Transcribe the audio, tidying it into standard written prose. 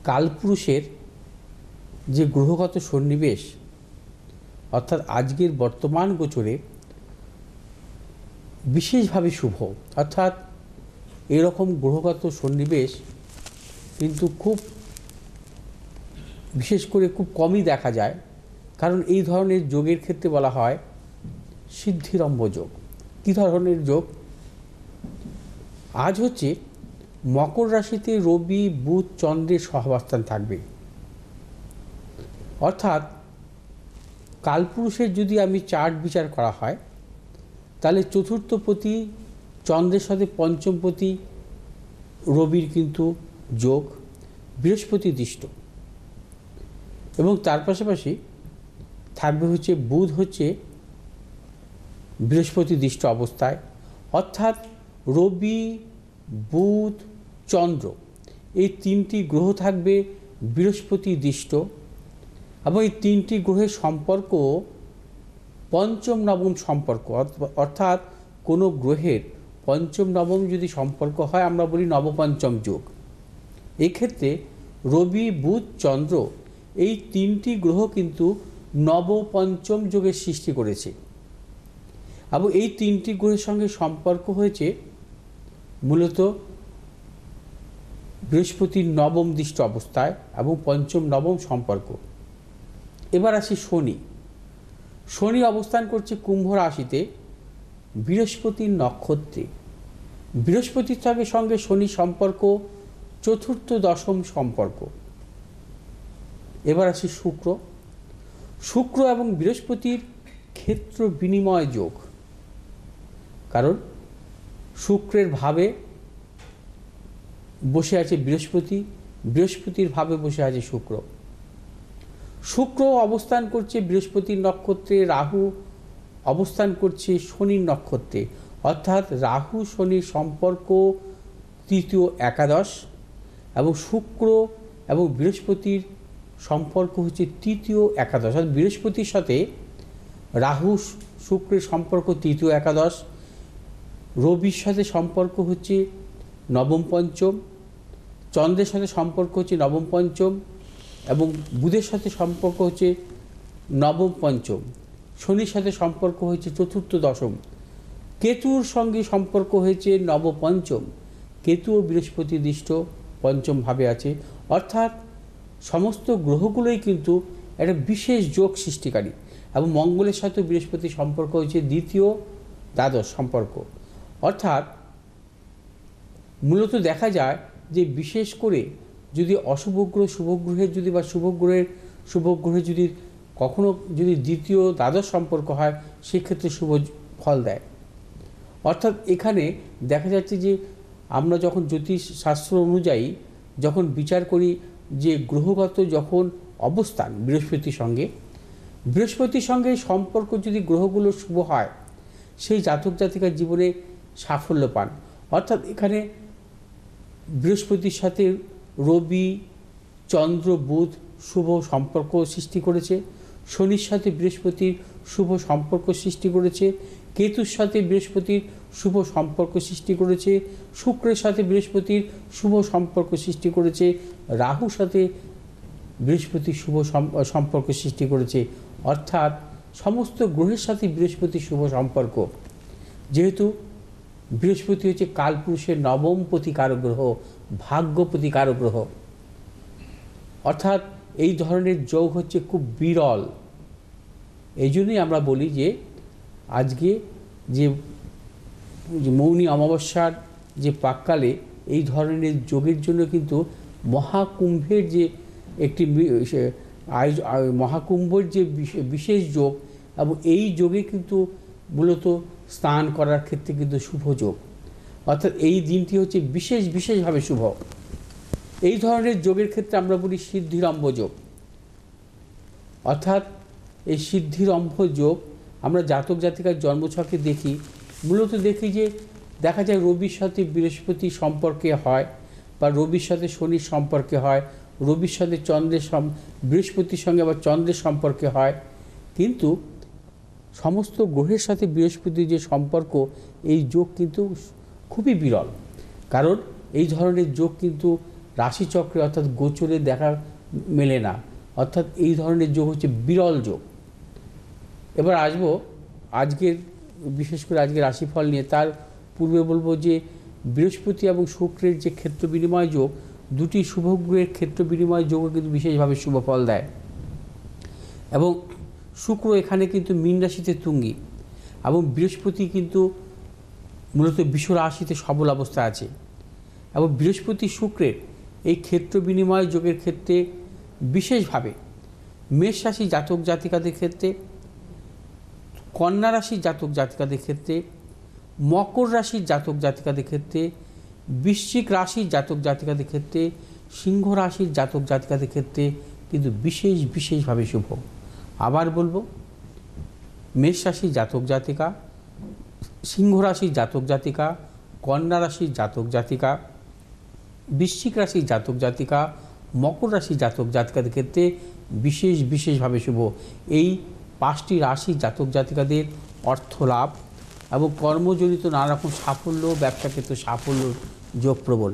কালপুরুষের যে গ্রহগত সন্নিবেশ অর্থাৎ আজকের বর্তমান গোচরে বিশেষভাবে শুভ, অর্থাৎ এরকম গ্রহগত সন্নিবেশ কিন্তু খুব বিশেষ করে খুব কমই দেখা যায়। কারণ এই ধরনের যোগের ক্ষেত্রে বলা হয় সিদ্ধিরম্ভ যোগ। কী ধরনের যোগ? আজ হচ্ছে মকর রাশিতে রবি বুধ চন্দ্রের সহাবস্থান থাকবে। অর্থাৎ কালপুরুষের যদি আমি চার্ট বিচার করা হয় তাহলে চতুর্থপতি চন্দ্রের সাথে পঞ্চমপতি রবির কিন্তু যোগ, বৃহস্পতি দৃষ্ট, এবং তার পাশাপাশি থাকবে হচ্ছে বুধ হচ্ছে বৃহস্পতি দৃষ্ট অবস্থায়। অর্থাৎ রবি বুধ চন্দ্র এই তিনটি গ্রহ থাকবে বৃহস্পতি দৃষ্ট, এবং এই তিনটি গ্রহের সম্পর্ক পঞ্চম নবম সম্পর্ক। অর্থাৎ কোনো গ্রহের পঞ্চম নবম যদি সম্পর্ক হয় আমরা বলি নবপঞ্চম যোগ। এক্ষেত্রে রবি বুধ চন্দ্র এই তিনটি গ্রহ কিন্তু নবপঞ্চম যোগের সৃষ্টি করেছে, এবং এই তিনটি গ্রহের সঙ্গে সম্পর্ক হয়েছে মূলত বৃহস্পতির নবম দৃষ্ট অবস্থায় এবং পঞ্চম নবম সম্পর্ক। এবার আসি শনি। শনি অবস্থান করছে কুম্ভ রাশিতে বৃহস্পতির নক্ষত্রে। বৃহস্পতির সঙ্গে শনি সম্পর্ক চতুর্থ দশম সম্পর্ক। এবার আসি শুক্র। শুক্র এবং বৃহস্পতির ক্ষেত্র বিনিময় যোগ, কারণ শুক্রের ভাবে বসে আছে বৃহস্পতি, বৃহস্পতির ভাবে বসে আছে শুক্র। শুক্র অবস্থান করছে বৃহস্পতির নক্ষত্রে, রাহু অবস্থান করছে শনির নক্ষত্রে। অর্থাৎ রাহু শনির সম্পর্ক তৃতীয় একাদশ, এবং শুক্র এবং বৃহস্পতির সম্পর্ক হচ্ছে তৃতীয় একাদশ। অর্থাৎ বৃহস্পতির সাথে রাহু শুক্রের সম্পর্ক তৃতীয় একাদশ, রবির সাথে সম্পর্ক হচ্ছে নবম পঞ্চম, চন্দ্রের সাথে সম্পর্ক হচ্ছে নবম পঞ্চম, এবং বুধের সাথে সম্পর্ক হচ্ছে নবম পঞ্চম, শনির সাথে সম্পর্ক হয়েছে চতুর্থ দশম, কেতুর সঙ্গে সম্পর্ক হয়েছে নবপঞ্চম। কেতু ও বৃহস্পতি দৃষ্ট পঞ্চম ভাবে আছে। অর্থাৎ সমস্ত গ্রহগুলোই কিন্তু একটা বিশেষ যোগ সৃষ্টিকারী, এবং মঙ্গলের সাথে বৃহস্পতির সম্পর্ক হয়েছে দ্বিতীয় দ্বাদশ সম্পর্ক। অর্থাৎ মূলত দেখা যায় যে বিশেষ করে যদি অশুভ গ্রহ শুভ গ্রহের যদি বা শুভ গ্রহের যদি কখনো যদি দ্বিতীয় দ্বাদশ সম্পর্ক হয় সেক্ষেত্রে শুভ ফল দেয়। অর্থাৎ এখানে দেখা যাচ্ছে যে আমরা যখন জ্যোতিষ শাস্ত্র অনুযায়ী যখন বিচার করি যে গ্রহগত যখন অবস্থান বৃহস্পতির সঙ্গে সম্পর্ক যদি গ্রহগুলো শুভ হয় সেই জাতক জাতিকার জীবনে সাফল্য পান। অর্থাৎ এখানে বৃহস্পতির সাথে রবি চন্দ্র বুধ শুভ সম্পর্ক সৃষ্টি করেছে, শনির সাথে বৃহস্পতির শুভ সম্পর্ক সৃষ্টি করেছে, কেতুর সাথে বৃহস্পতির শুভ সম্পর্ক সৃষ্টি করেছে, শুক্রের সাথে বৃহস্পতির শুভ সম্পর্ক সৃষ্টি করেছে, রাহুর সাথে বৃহস্পতির শুভ সম্পর্ক সৃষ্টি করেছে। অর্থাৎ সমস্ত গ্রহের সাথে বৃহস্পতির শুভ সম্পর্ক। যেহেতু বৃহস্পতি হচ্ছে কালপুরুষের নবম প্রতিকারক গ্রহ, ভাগ্য প্রতিকারক গ্রহ, অর্থাৎ এই ধরনের যোগ হচ্ছে খুব বিরল। এই জন্যই আমরা বলি যে আজকে যে মৌনী অমাবস্যার যে প্রাক্কালে এই ধরনের যোগের জন্য কিন্তু মহাকুম্ভের যে একটি মহাকুম্ভের যে বিশেষ যোগ, এবং এই যোগে কিন্তু মূলত স্নান করার ক্ষেত্রে কিন্তু শুভ যোগ। অর্থাৎ এই দিনটি হচ্ছে বিশেষভাবে শুভ। এই ধরনের যোগের ক্ষেত্রে আমরা বলি সিদ্ধিরম্ভ যোগ। অর্থাৎ এই সিদ্ধিরম্ভ যোগ আমরা জাতক জাতিকার জন্মছকে দেখি, মূলত দেখি যে দেখা যায় রবির সাথে বৃহস্পতি সম্পর্কে হয়, বা রবির সাথে শনির সম্পর্কে হয়, রবির সাথে বৃহস্পতির সঙ্গে আবার চন্দ্রের সম্পর্কে হয়। কিন্তু সমস্ত গ্রহের সাথে বৃহস্পতির যে সম্পর্ক, এই যোগ কিন্তু খুবই বিরল। কারণ এই ধরনের যোগ কিন্তু রাশিচক্রে অর্থাৎ গোচরে দেখা মেলে না, অর্থাৎ এই ধরনের যোগ হচ্ছে বিরল যোগ। এবার আসবো আজকের, বিশেষ করে আজকের রাশিফল নিয়ে। তার পূর্বে বলবো যে বৃহস্পতি এবং শুক্রের যে ক্ষেত্র বিনিময় যোগ, দুটি শুভগ্রহের ক্ষেত্র বিনিময় যোগও কিন্তু বিশেষভাবে শুভ ফল দেয়। এবং শুক্র এখানে কিন্তু মীন রাশিতে তুঙ্গি, এবং বৃহস্পতি কিন্তু মূলত বৃষ রাশিতে সবল অবস্থা আছে। এবং বৃহস্পতি শুক্রের এই ক্ষেত্র বিনিময় যোগের ক্ষেত্রে বিশেষভাবে মেষ রাশি জাতক জাতিকাদের ক্ষেত্রে, কন্যা রাশির জাতক জাতিকাদের ক্ষেত্রে, মকর রাশির জাতক জাতিকাদের ক্ষেত্রে, বৃশ্চিক রাশির জাতক জাতিকাদের ক্ষেত্রে, সিংহ রাশির জাতক জাতিকাদের ক্ষেত্রে কিন্তু বিশেষভাবে শুভ। আবার বলবো, মেষ রাশির জাতক জাতিকা, সিংহ রাশির জাতক জাতিকা, কন্যা রাশির জাতক জাতিকা, বৃশ্চিক রাশির জাতক জাতিকা, মকর রাশির জাতক জাতিকাদের ক্ষেত্রে বিশেষভাবে শুভ। এই 5টি রাশির জাতক জাতিকাদের অর্থ লাভ এবং কর্মজনিত নানা রকম সাফল্য, ব্যবসা ক্ষেত্রে সাফল্য যোগ প্রবল।